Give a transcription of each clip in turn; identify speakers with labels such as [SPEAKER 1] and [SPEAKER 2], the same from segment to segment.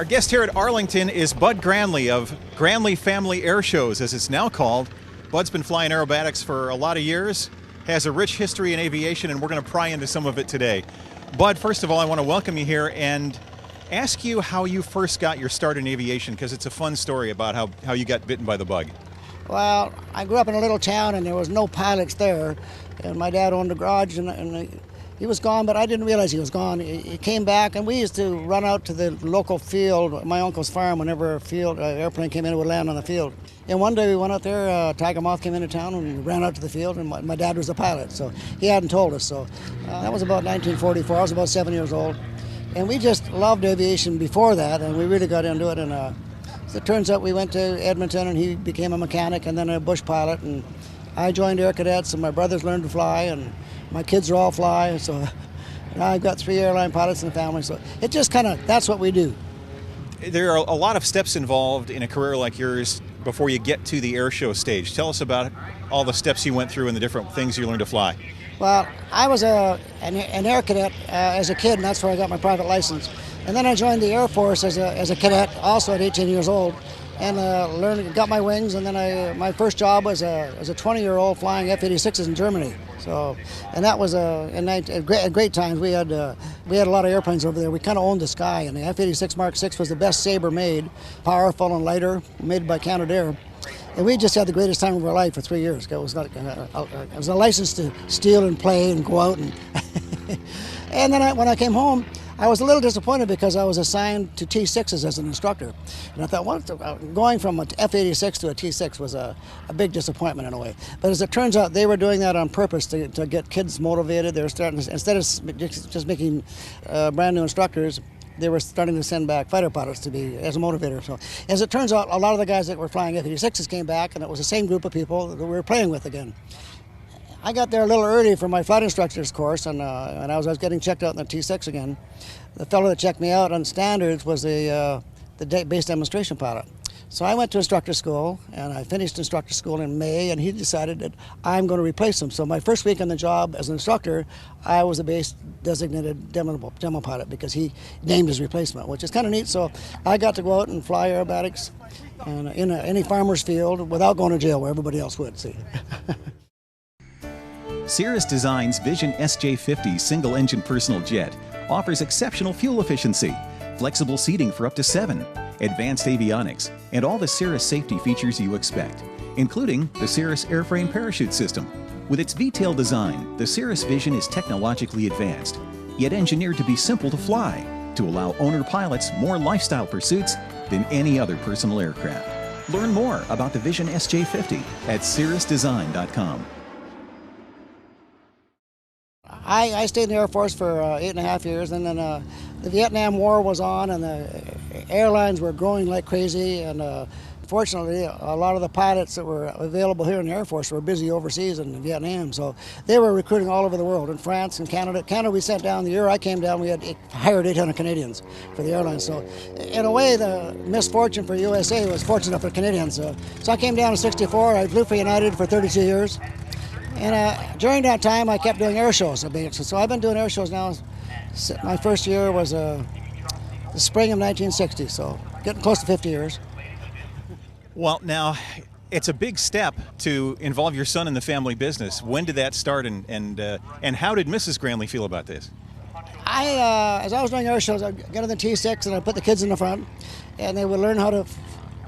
[SPEAKER 1] Our guest here at Arlington is Bud Granley of Granley Family Airshows, as it's now called. Bud's been flying aerobatics for a lot of years, has a rich history in aviation, and we're going to pry into some of it today. Bud, first of all, I want to welcome you here and ask you how you first got your start in aviation, because it's a fun story about how you got bitten by the bug.
[SPEAKER 2] Well, I grew up in a little town and there was no pilots there, and my dad owned a garage, and he was gone, but I didn't realize he was gone. He came back, and we used to run out to the local field, my uncle's farm, whenever airplane came in, it would land on the field. And one day we went out there, Tiger Moth came into town, and we ran out to the field, and my dad was the pilot, so he hadn't told us. So that was about 1944. I was about 7 years old. And we just loved aviation before that, and we really got into it. And so it turns out we went to Edmonton, and he became a mechanic and then a bush pilot. And I joined Air Cadets, and my brothers learned to fly, and my kids are all fly. So now I've got 3 airline pilots in the family. So it just that's what we do.
[SPEAKER 1] There are a lot of steps involved in a career like yours before you get to the air show stage. Tell us about all the steps you went through and the different things you learned to fly.
[SPEAKER 2] Well, I was an air cadet as a kid, and that's where I got my private license. And then I joined the Air Force as a cadet, also at 18 years old, and got my wings. And then my first job was as a 20-year-old flying F-86s in Germany. So, and that was a great time. We had a lot of airplanes over there. We kind of owned the sky, and the F-86 Mark VI was the best Sabre made, powerful and lighter, made by Canadair. And we just had the greatest time of our life for 3 years. It was a license to steal and play and go out. And then when I came home, I was a little disappointed because I was assigned to T6s as an instructor. And I thought, well, going from an F-86 to a T6 was a big disappointment in a way. But as it turns out, they were doing that on purpose to get kids motivated. They were starting, instead of just making brand new instructors, they were starting to send back fighter pilots to be as a motivator. So as it turns out, a lot of the guys that were flying F-86s came back, and it was the same group of people that we were playing with again. I got there a little early for my flight instructor's course, and I was getting checked out in the T6 again. The fellow that checked me out on standards was the base demonstration pilot. So I went to instructor school, and I finished instructor school in May, and he decided that I'm going to replace him. So my first week on the job as an instructor, I was a base designated demo pilot because he named his replacement, which is kind of neat. So I got to go out and fly aerobatics and in any farmer's field without going to jail where everybody else would, see.
[SPEAKER 3] Cirrus Design's Vision SJ50 single-engine personal jet offers exceptional fuel efficiency, flexible seating for up to 7, advanced avionics, and all the Cirrus safety features you expect, including the Cirrus airframe parachute system. With its V-tail design, the Cirrus Vision is technologically advanced, yet engineered to be simple to fly, to allow owner pilots more lifestyle pursuits than any other personal aircraft. Learn more about the Vision SJ50 at cirrusdesign.com.
[SPEAKER 2] I stayed in the Air Force for 8.5 years, and then the Vietnam War was on, and the airlines were growing like crazy, and fortunately a lot of the pilots that were available here in the Air Force were busy overseas in Vietnam, so they were recruiting all over the world, in France and Canada. Canada we sent down, the year I came down, we had hired 800 Canadians for the airlines, so in a way the misfortune for USA was fortunate for Canadians. So I came down in '64, I flew for United for 32 years. And during that time, I kept doing air shows. So I've been doing air shows now. My first year was the spring of 1960, so getting close to 50 years.
[SPEAKER 1] Well, now, it's a big step to involve your son in the family business. When did that start, and how did Mrs. Granley feel about this?
[SPEAKER 2] As I was doing air shows, I'd get in the T6 and I'd put the kids in the front, and they would learn how to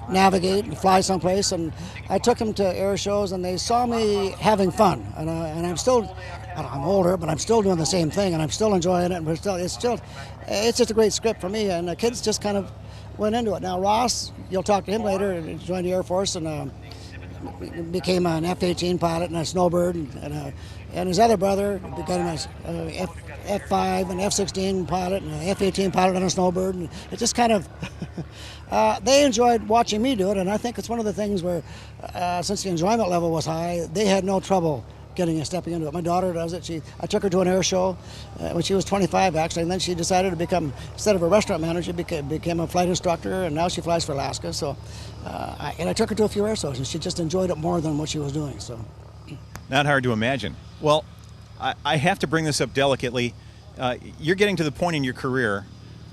[SPEAKER 2] navigate and fly someplace, and I took them to air shows, and they saw me having fun, and I'm older, but I'm still doing the same thing, and I'm still enjoying it, and it's just a great script for me, and the kids just kind of went into it. Now Ross, you'll talk to him later, and he joined the Air Force and became an F-18 pilot and a Snowbird, and his other brother became an F-5 and F-16 pilot and an F-18 pilot and a Snowbird, and it just kind of they enjoyed watching me do it, and I think it's one of the things where since the enjoyment level was high, they had no trouble stepping into it. My daughter does it. I took her to an air show when she was 25 actually, and then she decided to become, instead of a restaurant manager, became a flight instructor, and now she flies for Alaska. So I took her to a few air shows, and she just enjoyed it more than what she was doing. So
[SPEAKER 1] not hard to imagine. Well, I have to bring this up delicately. You're getting to the point in your career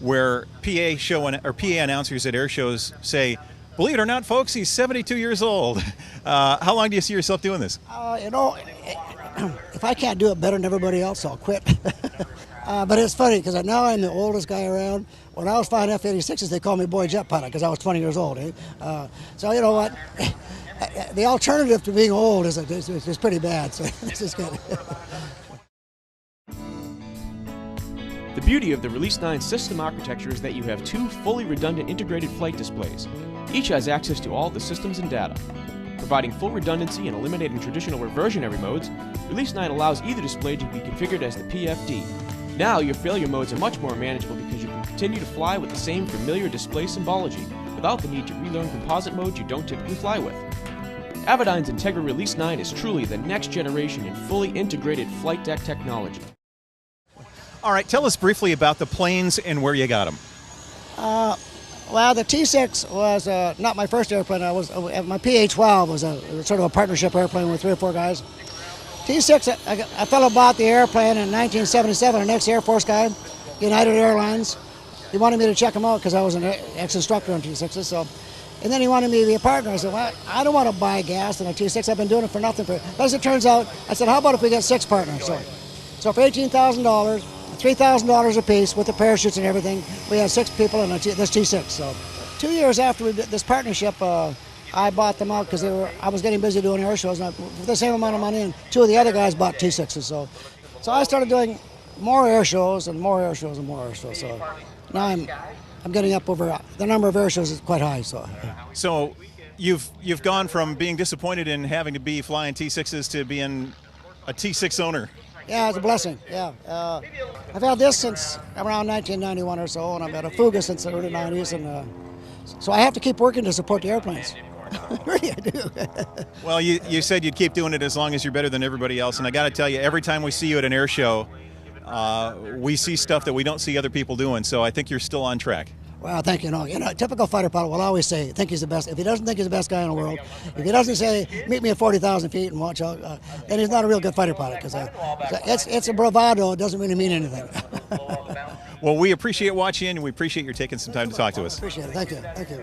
[SPEAKER 1] where PA announcers at air shows say, "Believe it or not, folks, he's 72 years old." How long do you see yourself doing this?
[SPEAKER 2] You know, if I can't do it better than everybody else, I'll quit. But it's funny because now I'm the oldest guy around. When I was flying F-86s, they called me boy jet pilot because I was 20 years old. So you know what? The alternative to being old is pretty bad. So this is good.
[SPEAKER 4] The beauty of the Release 9 system architecture is that you have two fully redundant integrated flight displays. Each has access to all the systems and data. Providing full redundancy and eliminating traditional reversionary modes, Release 9 allows either display to be configured as the PFD. Now your failure modes are much more manageable because you can continue to fly with the same familiar display symbology without the need to relearn composite modes you don't typically fly with. Avidyne's Integra Release 9 is truly the next generation in fully integrated flight deck technology.
[SPEAKER 1] All right, tell us briefly about the planes and where you got them.
[SPEAKER 2] Well, the T6 was not my first airplane. My PA-12 was sort of a partnership airplane with 3 or 4 guys. T6, I fell about the airplane in 1977. An ex-Air Force guy, United Airlines. He wanted me to check him out because I was an ex-instructor on T6s. So, and then he wanted me to be a partner. I said, well, I don't want to buy gas in a T6. I've been doing it for nothing. But as it turns out, I said, how about if we get 6 partners? So for $18,000, $3,000 a piece with the parachutes and everything, we had 6 people in this T6. So 2 years after we did this partnership, I bought them out because I was getting busy doing air shows, and for the same amount of money, and 2 of the other guys bought T6s. So I started doing more air shows and more air shows and more air shows. So now I'm getting up over the number of air shows is quite high.
[SPEAKER 1] So you've gone from being disappointed in having to be flying T6s to being a T6 owner.
[SPEAKER 2] Yeah, it's a blessing. Yeah, I've had this since around 1991 or so, and I've had a Fouga since the early 90s, and so I have to keep working to support the airplanes. Really, I do.
[SPEAKER 1] Well, you said you'd keep doing it as long as you're better than everybody else, and I got to tell you, every time we see you at an air show, we see stuff that we don't see other people doing. So I think you're still on track.
[SPEAKER 2] Well, thank you. A typical fighter pilot will always say, think he's the best. If he doesn't think he's the best guy in the world, if he doesn't say, meet me at 40,000 feet and watch out, then he's not a real good fighter pilot, because it's a bravado. It doesn't really mean anything.
[SPEAKER 1] Well, we appreciate watching, and we appreciate your taking some time to talk to us.
[SPEAKER 2] Appreciate it. Thank you. Thank you.